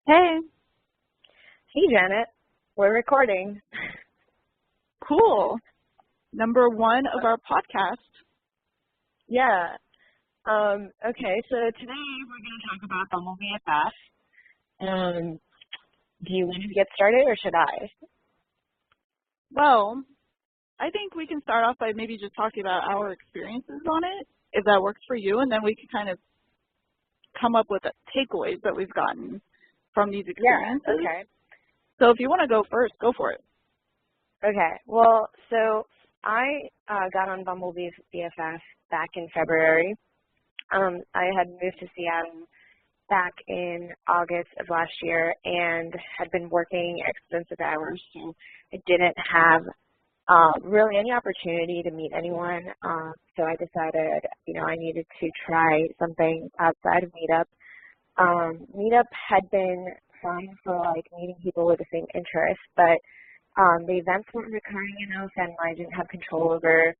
Hey, Hey Janet, we're recording. cool. Number one of our podcast. Yeah. Okay, so today we're going to talk about BumbleBFF. Do you want to get started or should I? Well, I think we can start off by maybe just talking about our experiences on it, if that works for you, and then we can kind of come up with takeaways that we've gotten from these experiences. Yeah, okay. So if you want to go first, go for it. Okay, well, so I got on BumbleBFF back in February. I had moved to Seattle back in August of last year and had been working extensive hours, so I didn't have really any opportunity to meet anyone. So I decided, I needed to try something outside of Meetup. Meetup had been fun for like meeting people with the same interests, but the events weren't recurring enough, and I didn't have control over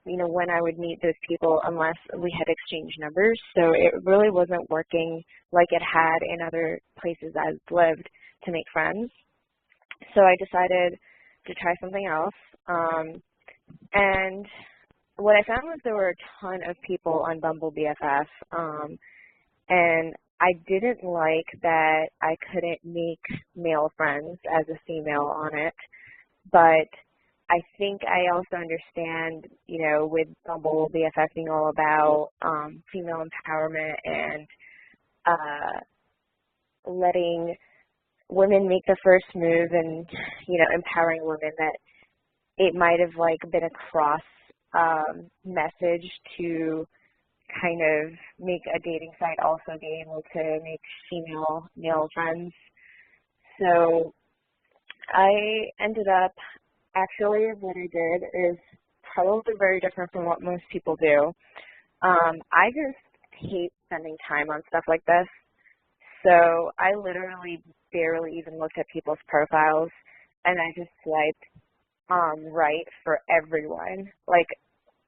when I would meet those people unless we had exchanged numbers. So it really wasn't working like it had in other places I've lived to make friends. So I decided to try something else. And what I found was there were a ton of people on BumbleBFF, and I didn't like that I couldn't make male friends as a female on it, but I think I also understand, with BumbleBFF being all about female empowerment and letting women make the first move and, empowering women, that it might have like been a cross message to kind of make a dating site also be able to make female male friends. So I ended up, actually what I did is probably very different from what most people do. I just hate spending time on stuff like this. So I literally barely even looked at people's profiles, and I just swiped right for everyone. Like,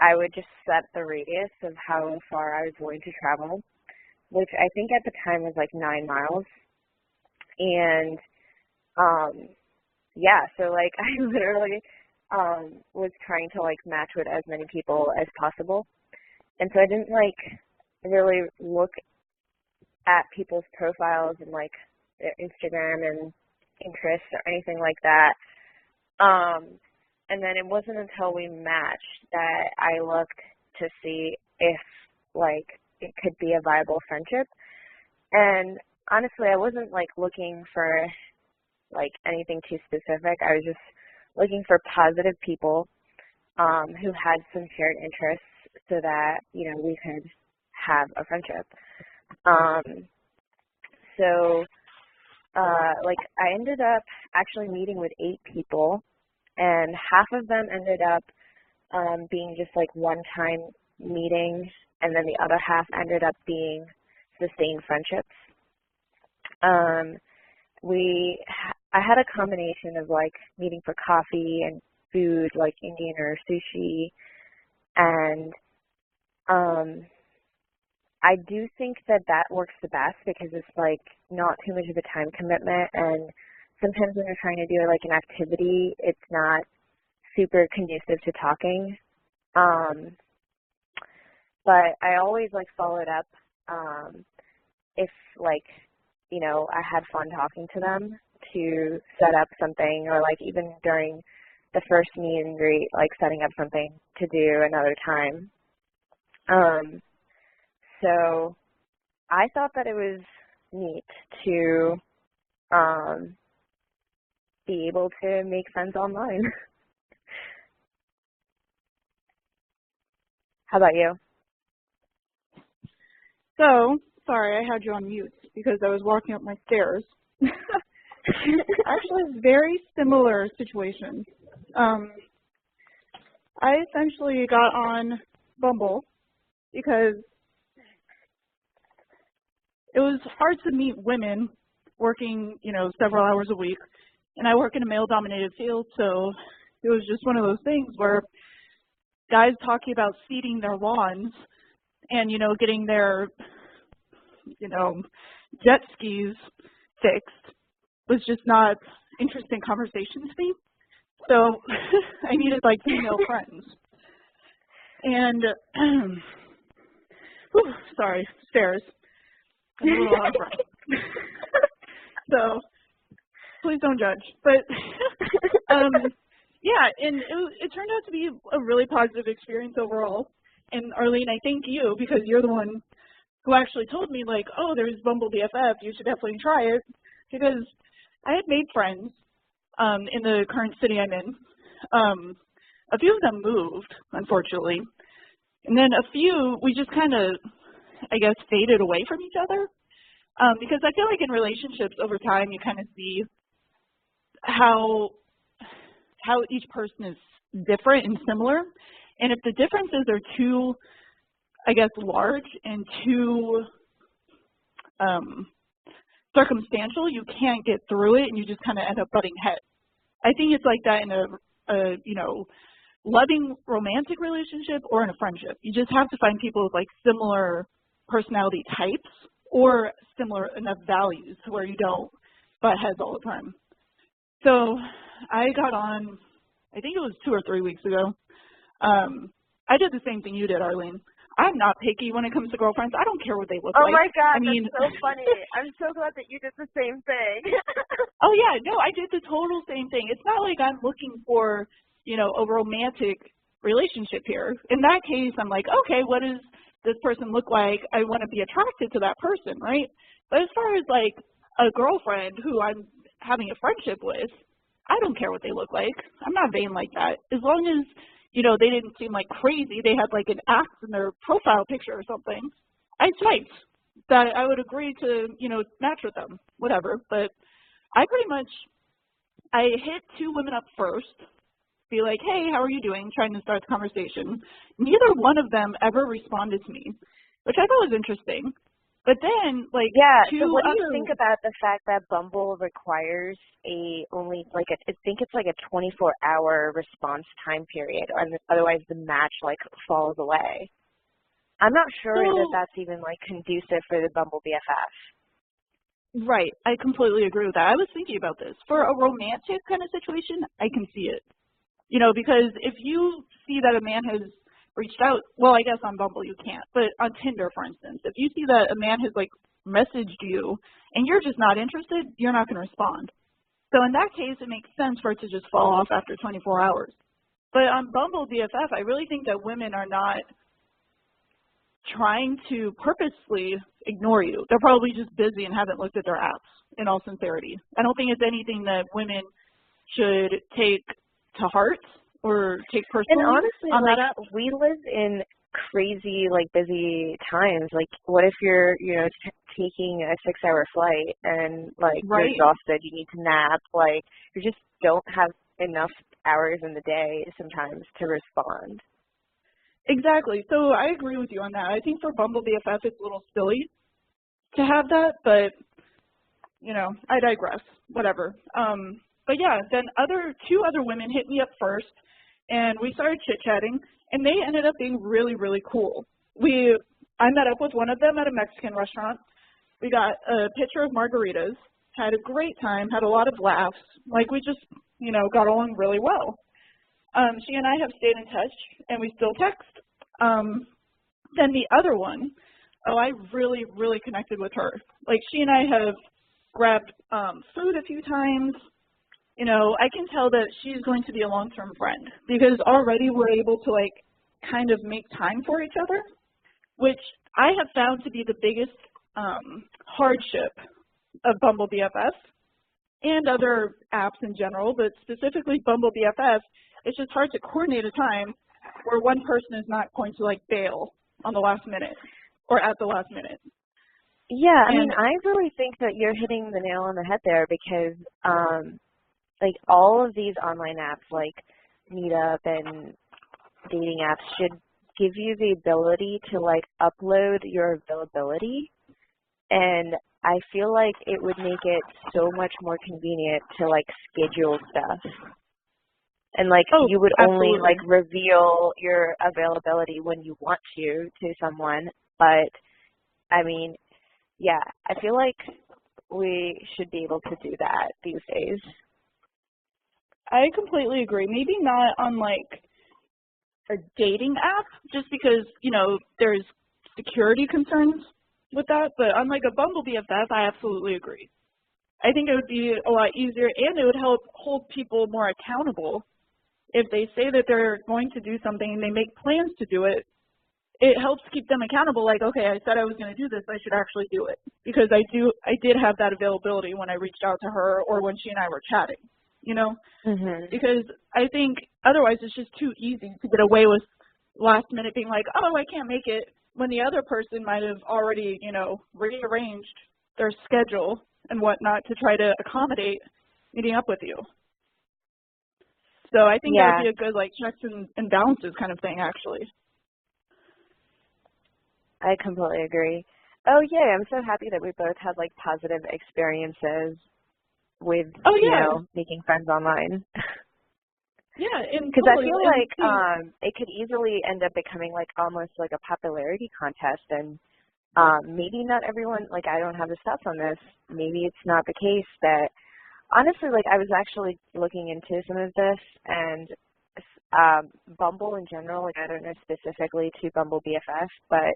I would just set the radius of how far I was willing to travel, which I think at the time was like 9 miles. And yeah, so like I literally was trying to like match with as many people as possible. And so I didn't like really look at people's profiles and like their Instagram and interests or anything like that. And then it wasn't until we matched that I looked to see if like it could be a viable friendship. And honestly, I wasn't like looking for like anything too specific. I was just looking for positive people who had some shared interests so that, we could have a friendship. So like I ended up actually meeting with 8 people, and half of them ended up being just like one-time meetings, and then the other half ended up being sustained friendships. I had a combination of like meeting for coffee and food, like Indian or sushi, and I do think that that works the best because it's like not too much of a time commitment, and sometimes when you're trying to do like an activity, it's not super conducive to talking. But I always like followed up if like, I had fun talking to them to set up something, or like even during the first meet and greet, like setting up something to do another time. So I thought that it was neat to be able to make friends online. How about you? So, sorry, I had you on mute because I was walking up my stairs. Actually, very similar situation. I essentially got on Bumble because it was hard to meet women working, several hours a week, and I work in a male-dominated field, so it was just one of those things where guys talking about seeding their lawns and, getting their, jet skis fixed was just not interesting conversation to me. So I needed like female friends. And whew, sorry, stairs. I'm a little out of breath. So please don't judge. But yeah, and it turned out to be a really positive experience overall. And Arlene, I thank you because you're the one who actually told me like, oh, there's BumbleBFF, you should definitely try it. Because I had made friends in the current city I'm in. A few of them moved, unfortunately. And then a few, we just kind of, I guess, faded away from each other. Because I feel like in relationships over time, you kind of see how each person is different and similar. And if the differences are too, I guess, large and too circumstantial, you can't get through it and you just kind of end up butting heads. I think it's like that in a you know, loving romantic relationship or in a friendship. You just have to find people with like similar personality types or similar enough values where you don't butt heads all the time. So I got on, I think it was 2 or 3 weeks ago. I did the same thing you did, Arlene. I'm not picky when it comes to girlfriends. I don't care what they look like. Oh my God, I mean, that's so funny. I'm so glad that you did the same thing. Oh yeah, no, I did the total same thing. It's not like I'm looking for, you know, a romantic relationship here. In that case, I'm like, okay, what does this person look like? I want to be attracted to that person, right? But as far as like a girlfriend who I'm having a friendship with, I don't care what they look like. I'm not vain like that. As long as, you know, they didn't seem like crazy, they had like an axe in their profile picture or something, I typed that I would agree to, you know, match with them, whatever. But I pretty much, I hit 2 women up first, be like, hey, how are you doing? Trying to start the conversation. Neither one of them ever responded to me, which I thought was interesting. But then, like, yeah, 2 so what do other... you think about the fact that Bumble requires I think it's like a 24-hour response time period, or otherwise the match like falls away? I'm not sure that that's even like conducive for the Bumble BFF. Right, I completely agree with that. I was thinking about this. For a romantic kind of situation, I can see it. You know, because if you see that a man has reached out, well, I guess on Bumble you can't, but on Tinder, for instance, if you see that a man has like messaged you and you're just not interested, you're not going to respond. So in that case, it makes sense for it to just fall off after 24 hours. But on Bumble BFF, I really think that women are not trying to purposely ignore you. They're probably just busy and haven't looked at their apps, in all sincerity. I don't think it's anything that women should take to heart or take personally. And honestly, on like, that app. we live in crazy, like, busy times. Like, what if you're, you know, taking a 6-hour flight and, like, Right. you're exhausted, you need to nap, like, you just don't have enough hours in the day sometimes to respond. Exactly. So I agree with you on that. I think for Bumble BFF, it's a little silly to have that, but, you know, I digress. Whatever. But yeah, then 2 other women hit me up first, and we started chit-chatting, and they ended up being really, really cool. I met up with one of them at a Mexican restaurant. We got a picture of margaritas, had a great time, had a lot of laughs. Like, we just, you know, got along really well. She and I have stayed in touch, and we still text. Then the other one, I really, really connected with her. Like, she and I have grabbed food a few times. You know, I can tell that she's going to be a long-term friend because already we're able to, like, kind of make time for each other, which I have found to be the biggest hardship of Bumble BFF and other apps in general, but specifically Bumble BFF. It's just hard to coordinate a time where one person is not going to, like, bail on the last minute or at the last minute. Yeah, I mean, I really think that you're hitting the nail on the head there because, like, all of these online apps like Meetup and dating apps should give you the ability to, like, upload your availability. And I feel like it would make it so much more convenient to, like, schedule stuff. And, like, you would absolutely. only, like, reveal your availability when you want to someone. But, I mean, yeah, I feel like we should be able to do that these days. I completely agree. Maybe not on like a dating app, just because, you know, there's security concerns with that, but on like a Bumble BFF, I absolutely agree. I think it would be a lot easier, and it would help hold people more accountable. If they say that they're going to do something and they make plans to do it, it helps keep them accountable. Like, okay, I said I was going to do this, I should actually do it, because I did have that availability when I reached out to her or when she and I were chatting, you know? Mhm. Because I think otherwise it's just too easy to get away with last minute being like, oh, I can't make it, when the other person might have already, you know, rearranged their schedule and whatnot to try to accommodate meeting up with you. So I think that would Yeah, be a good like checks and balances kind of thing, actually. I completely agree. Oh yeah, I'm so happy that we both had like positive experiences with, Oh you yeah, know, making friends online. yeah, and Because I totally. feel And like see, it could easily end up becoming like almost like a popularity contest, and maybe not everyone, like I don't have the stats on this, maybe it's not the case that, honestly, like I was actually looking into some of this, and Bumble in general, like I don't know specifically to Bumble BFF, but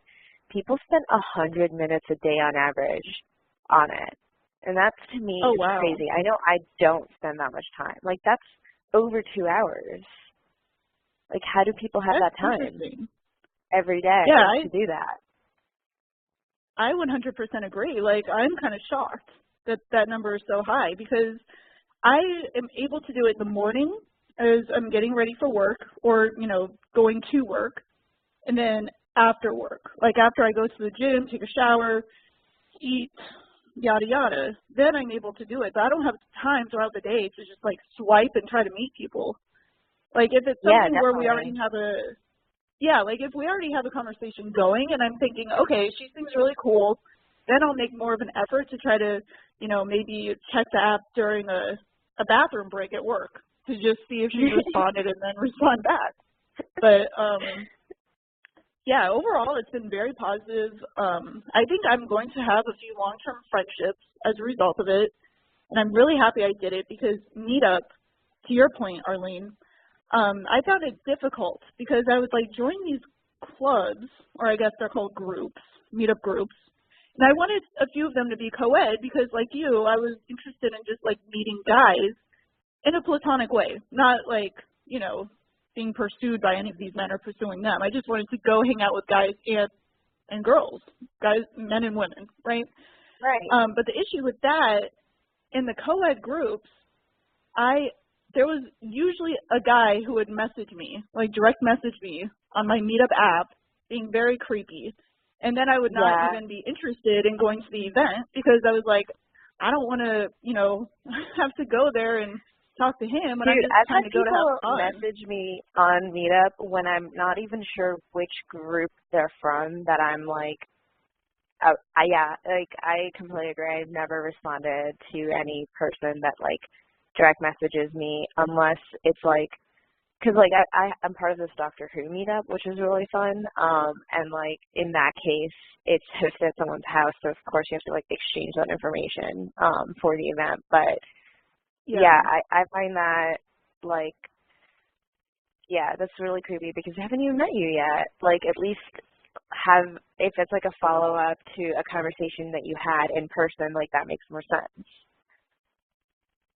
people spend 100 minutes a day on average on it. And that to me oh is wow, crazy. I know I don't spend that much time. Like that's over 2 hours. Like how do people have that's that time interesting. every day Yeah, to do that? I 100% agree. Like I'm kind of shocked that that number is so high, because I am able to do it in the morning as I'm getting ready for work or, you know, going to work, and then after work. Like after I go to the gym, take a shower, eat, yada yada, then I'm able to do it. But I don't have time throughout the day to just like swipe and try to meet people. Like if it's Yeah, something where we already definitely. have like if we already have a conversation going and I'm thinking, okay, she seems really cool, then I'll make more of an effort to try to, you know, maybe check the app during a bathroom break at work to just see if she's responded and then respond back. But yeah, overall it's been very positive. I think I'm going to have a few long-term friendships as a result of it, and I'm really happy I did it, because Meetup, to your point, Arlene, I found it difficult because I would like join these clubs, or I guess they're called groups, meetup groups, and I wanted a few of them to be co-ed because, like you, I was interested in just like meeting guys in a platonic way, not like, you know, being pursued by any of these men or pursuing them. I just wanted to go hang out with guys and girls, guys, men and women, right? Right. But the issue with that, in the co-ed groups, there was usually a guy who would message me, like direct message me on my Meetup app, being very creepy. And then I would not Yeah. even be interested in going to the event because I was like, I don't want to, you know, have to go there and talk to him when I'm Dude, just I've trying had to go to people have fun. message me on Meetup when I'm not even sure which group they're from, that I'm like, yeah, like I completely agree. I've never responded to any person that like direct messages me unless it's like, because like I'm part of this Doctor Who meetup, which is really fun. And like in that case, it's hosted at someone's house, so of course you have to like exchange that information for the event. But Yeah, yeah, I find that like, yeah, that's really creepy because I haven't even met you yet. Like at least have, if it's like a follow up to a conversation that you had in person, like that makes more sense.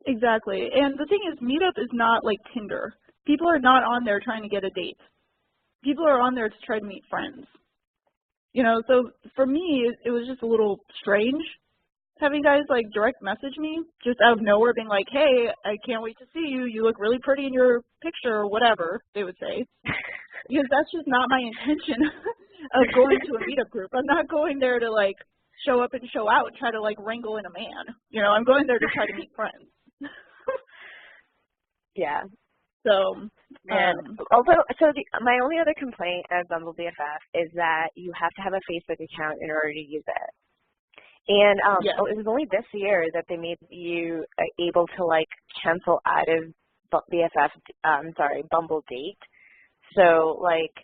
exactly. And the thing is, Meetup is not like Tinder. People are not on there trying to get a date. People are on there to try to meet friends. You know, so for me, it was just a little strange having guys like direct message me just out of nowhere being like, hey, I can't wait to see you. You look really pretty in your picture or whatever they would say. Because that's just not my intention of going to a meetup group. I'm not going there to like show up and show out and try to like wrangle in a man. You know, I'm going there to try to meet friends. Yeah. So, And although, so my only other complaint as Bumble BFF is that you have to have a Facebook account in order to use it. And yes, it was only this year that they made you able to like cancel out of Bumble Date. So like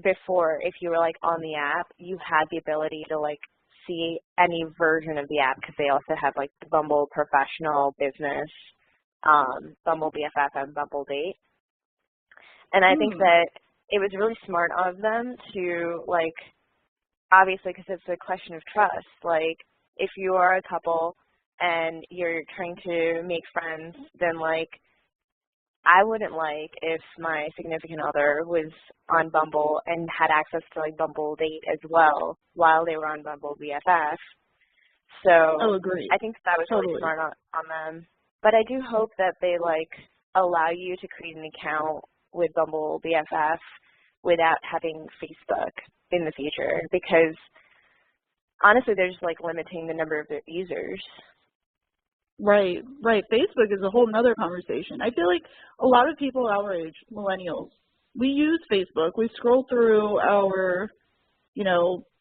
before, if you were like on the app, you had the ability to like see any version of the app because they also have like the Bumble Professional Business, Bumble BFF, and Bumble Date. And I think that it was really smart of them to, like, obviously, because it's a question of trust. Like, if you are a couple and you're trying to make friends, then, like, I wouldn't like if my significant other was on Bumble and had access to, like, Bumble Date as well while they were on Bumble BFF. So I think that was really smart on them. But I do hope that they, like, allow you to create an account with Bumble BFF without having Facebook in the future, because honestly, they're just like limiting the number of their users. Right. Facebook is a whole nother conversation. I feel like a lot of people our age, millennials, we use Facebook. We scroll through our,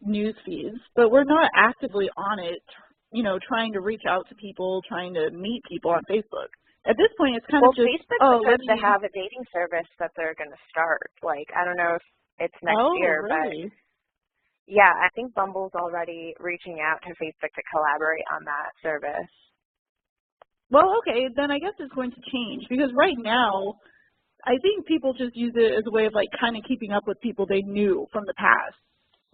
news feeds, but we're not actively on it, trying to reach out to people, trying to meet people on Facebook. At this point, it's kind of just, Facebook supposed to have a dating service that they're going to start. Like, I don't know if it's next year, really? But yeah, I think Bumble's already reaching out to Facebook to collaborate on that service. Well, okay, then I guess it's going to change, because right now, I think people just use it as a way of, like, kind of keeping up with people they knew from the past,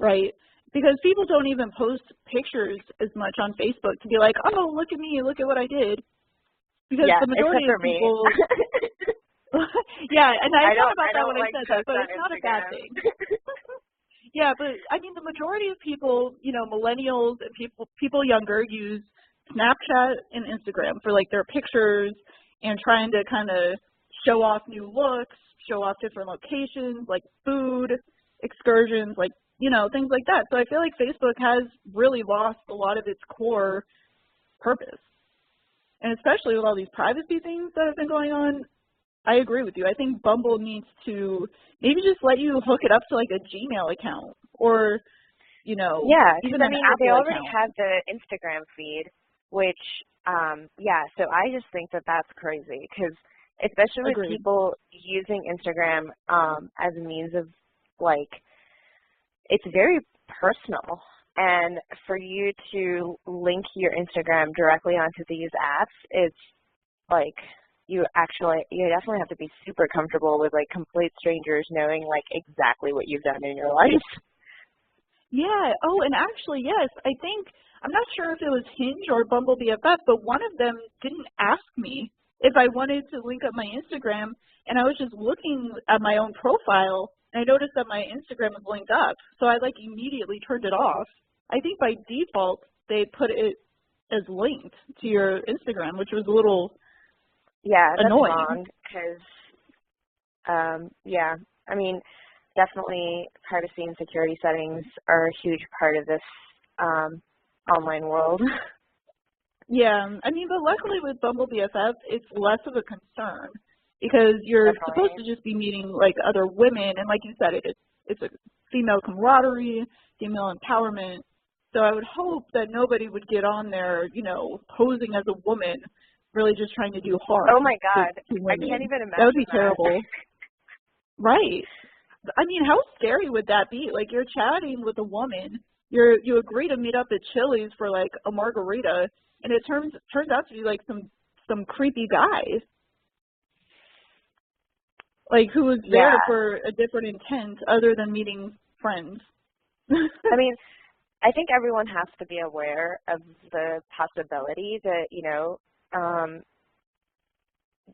right? Because people don't even post pictures as much on Facebook to be like, oh, look at me, look at what I did. Because the majority of people, yeah, and I thought about that when I said that, but it's not a bad thing. Yeah, but I mean, the majority of people, millennials and people younger use Snapchat and Instagram for like their pictures and trying to kind of show off new looks, show off different locations, like food, excursions, like, things like that. So I feel like Facebook has really lost a lot of its core purpose. And especially with all these privacy things that have been going on, I agree with you. I think Bumble needs to maybe just let you hook it up to like a Gmail account or, even an Apple they already account. have the Instagram feed, which, so I just think that that's crazy because especially with people using Instagram as a means of, like, it's very personal. And for you to link your Instagram directly onto these apps, it's like you definitely have to be super comfortable with like complete strangers knowing like exactly what you've done in your life. Yeah. Oh, and actually, yes, I'm not sure if it was Hinge or Bumble BFF, but one of them didn't ask me if I wanted to link up my Instagram, and I was just looking at my own profile, and I noticed that my Instagram was linked up, so I like immediately turned it off. I think by default, they put it as linked to your Instagram, which was a little annoying. That's wrong because, I mean, definitely privacy and security settings are a huge part of this online world. Yeah, I mean, but luckily with Bumble BFF, it's less of a concern because you're supposed to just be meeting like other women, and like you said, it's a female camaraderie, female empowerment. So I would hope that nobody would get on there, posing as a woman, really just trying to do harm. Oh my God, to women. I can't even imagine that would be terrible. Right. I mean, how scary would that be? Like, you're chatting with a woman, you agree to meet up at Chili's for like a margarita, and it turns out to be like some creepy guy, like who was there for a different intent other than meeting friends. I mean, I think everyone has to be aware of the possibility that,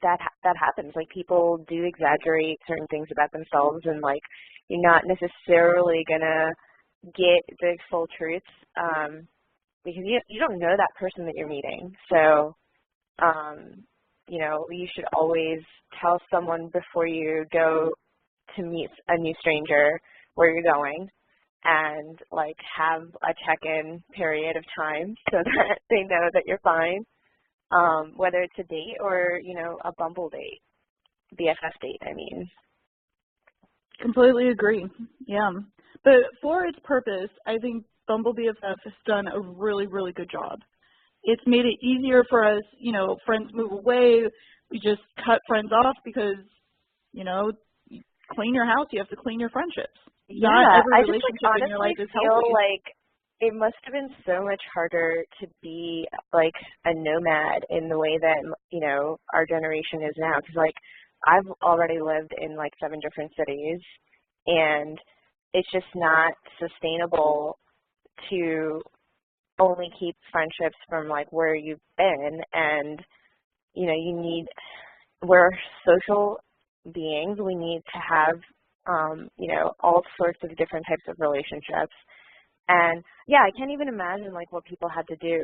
that happens. Like, people do exaggerate certain things about themselves, and like, you're not necessarily gonna get the full truth because you don't know that person that you're meeting. So, you should always tell someone before you go to meet a new stranger where you're going, and like have a check-in period of time so that they know that you're fine, whether it's a date or, a Bumble date, BFF date, I mean. Completely agree. Yeah. But for its purpose, I think Bumble BFF has done a really, really good job. It's made it easier for us, friends move away. We just cut friends off because, clean your house, you have to clean your friendships. Yeah, Not every I relationship just, like, in your life is feel healthy. like it must have been so much harder to be like a nomad in the way that, you know, our generation is now. Because like I've already lived in like 7 different cities, and it's just not sustainable to only keep friendships from like where you've been. And, you know, we're social beings. We need to have, you know, all sorts of different types of relationships. And yeah, I can't even imagine like what people had to do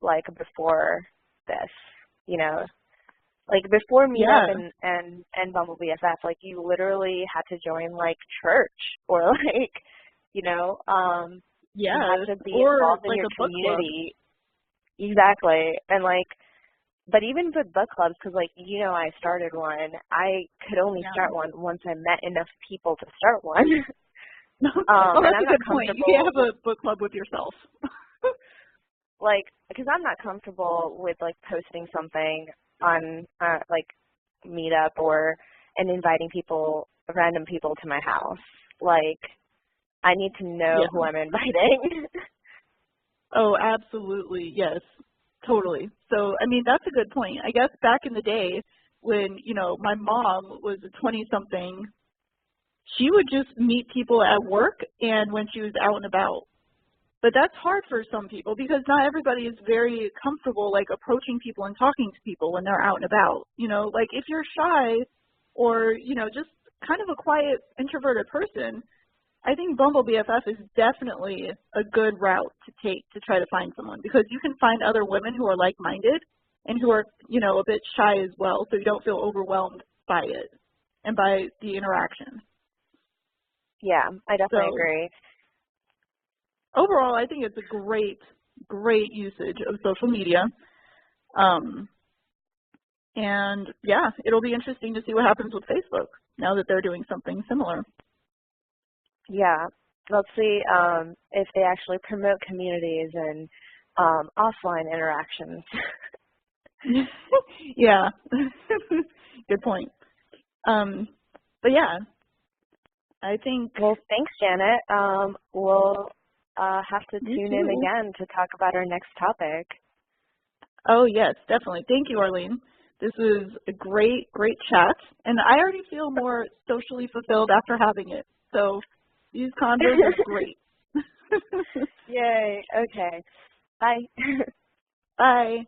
like before this, you know, like before Meetup and BumbleBFF, like you literally had to join like church or like, you know, you had to be involved in like your a book club. community. Exactly. And like, but even with book clubs, because like, you know, I started one, I could only start one once I met enough people to start one. Well, and that's I'm a not good point. You comfortable can't have a book club with yourself. like, because I'm not comfortable with like posting something on like Meetup and inviting random people to my house. Like, I need to know who I'm inviting. Oh, absolutely. Yes, totally. So, I mean, that's a good point. I guess back in the day when, you know, my mom was a 20-something, she would just meet people at work and when she was out and about. But that's hard for some people because not everybody is very comfortable, like, approaching people and talking to people when they're out and about. You know, like, if you're shy or, you know, just kind of a quiet, introverted person, I think BumbleBFF is definitely a good route to take to try to find someone because you can find other women who are like-minded and who are, you know, a bit shy as well, so you don't feel overwhelmed by it and by the interaction. Yeah, I definitely agree. Overall, I think it's a great usage of social media. And yeah, it'll be interesting to see what happens with Facebook now that they're doing something similar. Yeah, let's see if they actually promote communities and offline interactions. Yeah, good point. But yeah, I think. Well, thanks, Janet. We'll have to tune in again to talk about our next topic. Oh, yes, definitely. Thank you, Arlene. This was a great chat, and I already feel more socially fulfilled after having it. So these convos are great. Yay. Okay. Bye. Bye.